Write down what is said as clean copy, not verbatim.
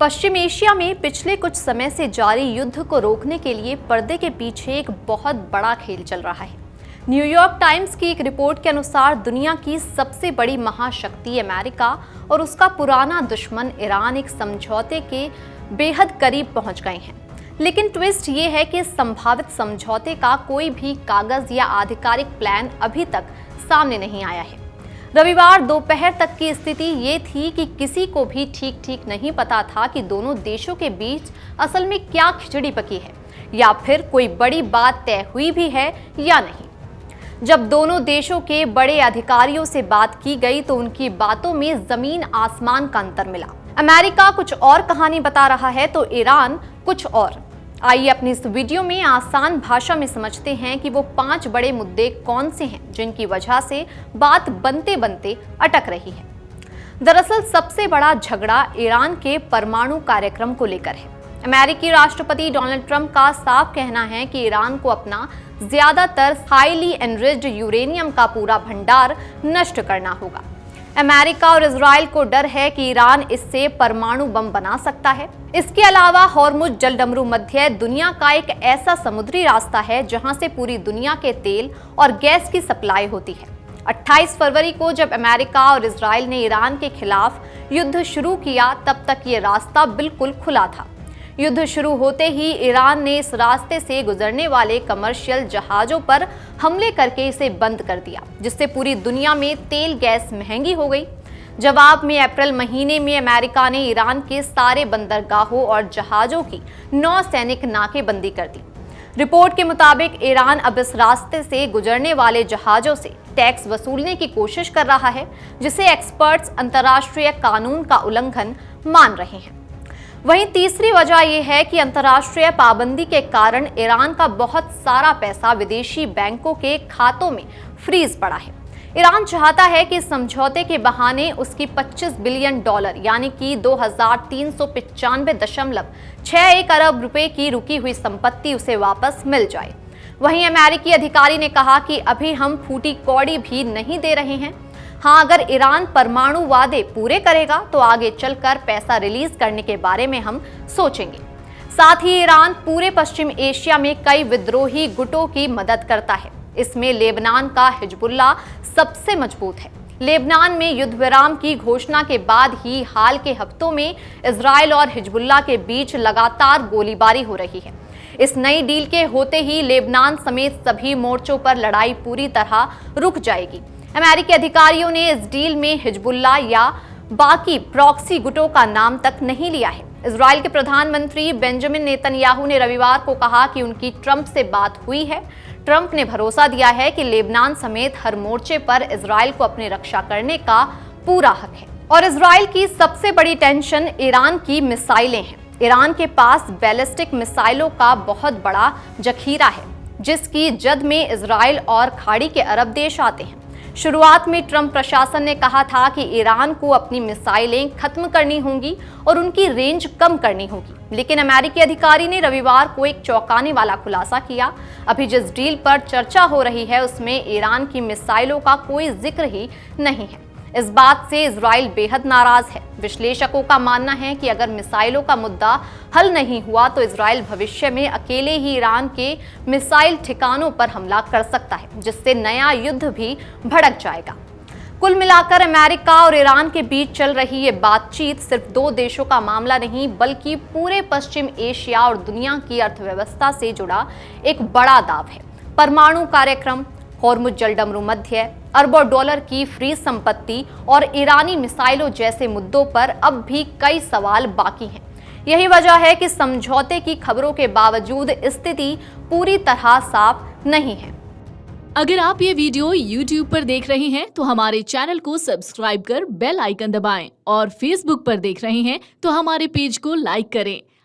पश्चिम Asia में पिछले कुछ समय से जारी युद्ध को रोकने के लिए पर्दे के पीछे एक बहुत बड़ा खेल चल रहा है। न्यूयॉर्क टाइम्स की एक रिपोर्ट के अनुसार दुनिया की सबसे बड़ी महाशक्ति अमेरिका और उसका पुराना दुश्मन ईरान एक समझौते के बेहद करीब पहुंच गए हैं। लेकिन ट्विस्ट ये है कि संभावित समझौते का कोई भी कागज या आधिकारिक प्लान अभी तक सामने नहीं आया है। रविवार दोपहर तक की स्थिति ये थी कि किसी को भी ठीक नहीं पता था कि दोनों देशों के बीच असल में क्या खिचड़ी पकी है या फिर कोई बड़ी बात तय हुई भी है या नहीं। जब दोनों देशों के बड़े अधिकारियों से बात की गई तो उनकी बातों में जमीन आसमान का अंतर मिला। अमेरिका कुछ और कहानी बता रहा है तो ईरान कुछ और। आइए अपनी इस वीडियो में आसान भाषा में समझते हैं कि वो 5 बड़े मुद्दे कौन से हैं जिनकी वजह से बात बनते बनते अटक रही है। दरअसल सबसे बड़ा झगड़ा ईरान के परमाणु कार्यक्रम को लेकर है। अमेरिकी राष्ट्रपति डोनाल्ड ट्रंप का साफ कहना है कि ईरान को अपना ज्यादातर हाईली एनरिच्ड यूरेनियम का पूरा भंडार नष्ट करना होगा। अमेरिका और इजराइल को डर है कि ईरान इससे परमाणु बम बना सकता है। इसके अलावा हॉर्मुज जलडमरू मध्य दुनिया का एक ऐसा समुद्री रास्ता है जहां से पूरी दुनिया के तेल और गैस की सप्लाई होती है। 28 फरवरी को जब अमेरिका और इजराइल ने ईरान के खिलाफ युद्ध शुरू किया तब तक ये रास्ता बिल्कुल खुला था। युद्ध शुरू होते ही ईरान ने इस रास्ते से गुजरने वाले कमर्शियल जहाजों पर हमले करके इसे बंद कर दिया, जिससे पूरी दुनिया में तेल गैस महंगी हो गई। जवाब में अप्रैल महीने में अमेरिका ने ईरान के सारे बंदरगाहों और जहाजों की नौसैनिक नाकेबंदी कर दी। रिपोर्ट के मुताबिक ईरान अब इस रास्ते से गुजरने वाले जहाजों से टैक्स वसूलने की कोशिश कर रहा है, जिसे एक्सपर्ट्स अंतर्राष्ट्रीय कानून का उल्लंघन मान रहे हैं। वहीं तीसरी वजह यह है कि अंतर्राष्ट्रीय पाबंदी के कारण ईरान का बहुत सारा पैसा विदेशी बैंकों के खातों में फ्रीज पड़ा है। ईरान चाहता है कि समझौते के बहाने उसकी $25 बिलियन यानी कि 2395.61 अरब रुपए की रुकी हुई संपत्ति उसे वापस मिल जाए। वहीं अमेरिकी अधिकारी ने कहा कि अभी हम फूटी कौड़ी भी नहीं दे रहे हैं। हाँ, अगर ईरान परमाणु वादे पूरे करेगा तो आगे चलकर पैसा रिलीज करने के बारे में हम सोचेंगे। साथ ही ईरान पूरे पश्चिम एशिया में कई विद्रोही गुटों की मदद करता है। इसमें लेबनान का हिजबुल्लाह सबसे मजबूत है। लेबनान में युद्ध विराम की घोषणा के बाद ही हाल के हफ्तों में इजराइल और हिजबुल्लाह के बीच लगातार गोलीबारी हो रही है। इस नई डील के होते ही लेबनान समेत सभी मोर्चों पर लड़ाई पूरी तरह रुक जाएगी। अमेरिकी अधिकारियों ने इस डील में हिजबुल्लाह या बाकी प्रॉक्सी गुटों का नाम तक नहीं लिया है। इजराइल के प्रधानमंत्री बेंजामिन नेतन्याहू ने रविवार को कहा कि उनकी ट्रंप से बात हुई है। ट्रंप ने भरोसा दिया है कि लेबनान समेत हर मोर्चे पर इजराइल को अपनी रक्षा करने का पूरा हक है। और इजराइल की सबसे बड़ी टेंशन ईरान की मिसाइलें हैं। ईरान के पास बैलिस्टिक मिसाइलों का बहुत बड़ा जखीरा है, जिसकी जद में इजराइल और खाड़ी के अरब देश आते हैं। शुरुआत में ट्रंप प्रशासन ने कहा था कि ईरान को अपनी मिसाइलें खत्म करनी होंगी और उनकी रेंज कम करनी होगी, लेकिन अमेरिकी अधिकारी ने रविवार को एक चौंकाने वाला खुलासा किया। अभी जिस डील पर चर्चा हो रही है उसमें ईरान की मिसाइलों का कोई जिक्र ही नहीं है। इस बात से इजराइल बेहद नाराज है। विश्लेषकों का मानना है कि अगर मिसाइलों का मुद्दा हल नहीं हुआ तो इजराइल भविष्य में अकेले ही ईरान के मिसाइल ठिकानों पर हमला कर सकता है, जिससे नया युद्ध भी भड़क जाएगा। कुल मिलाकर अमेरिका और ईरान के बीच चल रही ये बातचीत सिर्फ 2 देशों का मामला नहीं बल्कि पूरे पश्चिम एशिया और दुनिया की अर्थव्यवस्था से जुड़ा एक बड़ा दाव है। परमाणु कार्यक्रम, हॉर्मुज जलडमरू मध्य, अरबों डॉलर की फ्री संपत्ति और ईरानी मिसाइलों जैसे मुद्दों पर अब भी कई सवाल बाकी हैं। यही वजह है कि समझौते की खबरों के बावजूद स्थिति पूरी तरह साफ नहीं है। अगर आप ये वीडियो YouTube पर देख रहे हैं तो हमारे चैनल को सब्सक्राइब कर बेल आइकन दबाएं और Facebook पर देख रहे हैं तो हमारे पेज को लाइक करें।